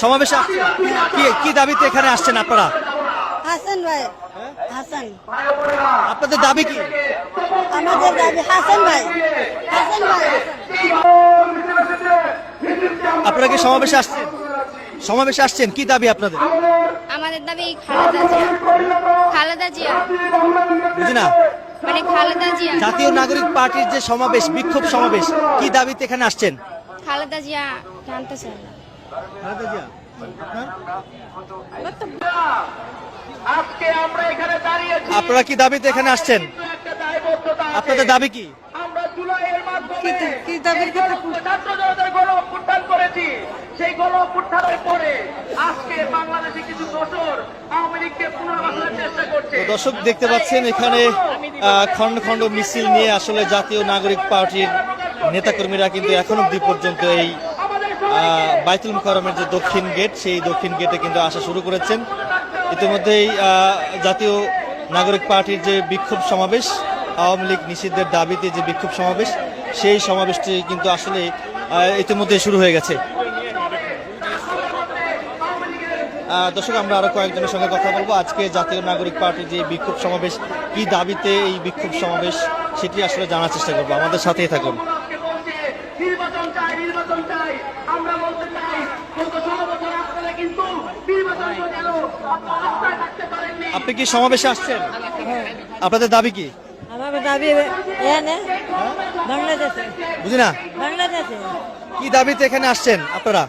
সমাবেশে আসছেন? কি দাবিতে এখানে আসছেন আপনারা? হাসান ভাই, হাসান। আপনাদের দাবি কি? আমাদের দাবি হাসান ভাই, হাসান ভাই। আপনারা কি সমাবেশে আসছেন? সমাবেশে আসছেন, কি দাবি আপনাদের? আমাদের দাবি খালেদা জিয়া। খালেদা জিয়া বুঝি না। মানে খালেদা জিয়া। জাতীয় নাগরিক পার্টির যে সমাবেশ, বিক্ষোভ সমাবেশ, কি দাবিতে এখানে আসছেন? খালেদা জিয়া জানতে চাই। আজকে আমরা এখানে দাঁড়িয়েছি, আপনারা কি দাবিতে এখানে আসছেন? একটা দায়বদ্ধতা আছে। আপনাদের দাবি কি? আমরা জুলাইয়ের মাধ্যমে কি দাবির কথা? ছাত্র জনতার গণ অভ্যুত্থান করেছি। সেই গণ অভ্যুত্থানের পরে আজকে বাংলাদেশে কিছু দোসর আওয়ামী লীগকে পুনর্বাসনের চেষ্টা করছে। তো দর্শক দেখতে পাচ্ছেন এখানে খন্ড খন্ড মিছিল নিয়ে আসলে জাতীয় নাগরিক পার্টির নেতাকর্মীরা কিন্তু এখন অব্দি পর্যন্ত এই বাইতুল মুকাররমের যে দক্ষিণ গেট, সেই দক্ষিণ গেটে কিন্তু আসা শুরু করেছেন। ইতিমধ্যেই জাতীয় নাগরিক পার্টির যে বিক্ষোভ সমাবেশ, আওয়ামী লীগ নিষিদ্ধের দাবিতে যে বিক্ষোভ সমাবেশ, সেই সমাবেশটি কিন্তু আসলে ইতিমধ্যে শুরু হয়ে গেছে। দর্শক, আমরা আরো কয়েকজনের সঙ্গে কথা বলবো। আজকে জাতীয় নাগরিক পার্টির যে বিক্ষোভ সমাবেশ, কি দাবিতে এই বিক্ষোভ সমাবেশ, সেটি আসলে জানার চেষ্টা করবো। আমাদের সাথেই থাকুন। নির্বাচন চাই, নির্বাচন চাই। আমরা বলতে চাই, গত 16 বছর আপনারা কিন্তু নির্বাচন করেও আপনারা রাস্তায় থাকতে পারেননি। আপনি কি সমাবেশে আসছেন? আপনাদের দাবি কি? আমাদের দাবি এনে বাংলাদেশে, বুঝি না। বাংলাদেশে। কি দাবিতে এখানে আসছেন আপনারা?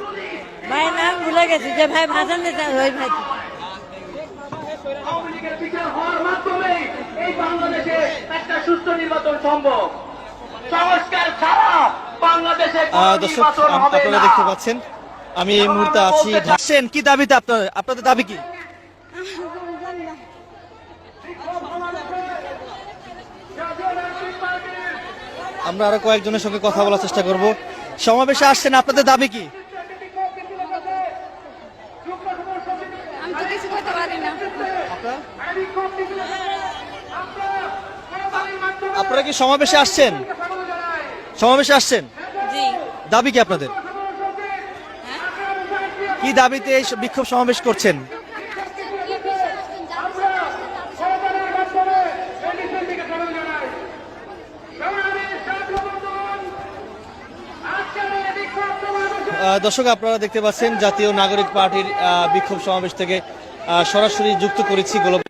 ভাই নাম ভুলে গেছি, যে ভাই ভাষণ দিতে ওই ভাই। আওয়ামী লীগের বিচার হওয়ার মাধ্যমে এই বাংলাদেশে একটা সুষ্ঠু নির্বাচন সম্ভব। সংস্কার ছাড়া বাংলাদেশে কোনো দর্শক, নির্বাচন হবে আপনারা না। দেখতে পাচ্ছেন আমি এই মুহূর্তে আছি। আসছেন, কি দাবিতে আপনাদের দাবি কি? আমরা আরো কয়েকজনের সঙ্গে কথা বলার চেষ্টা করব। সমাবেশে আসছেন, আপনাদের দাবি কি? আমি তো কিছু করতে পারি না। আপনারা কি সমাবেশে আসছেন? সমাবেশে আসছেন, জি। দাবি কি আপনাদের? কি দাবিতে এই বিক্ষোভ সমাবেশ করছেন? দর্শক, আপনারা দেখতে পাচ্ছেন জাতীয় নাগরিক পার্টির বিক্ষোভ সমাবেশ থেকে সরাসরি যুক্ত করেছি গোলাপ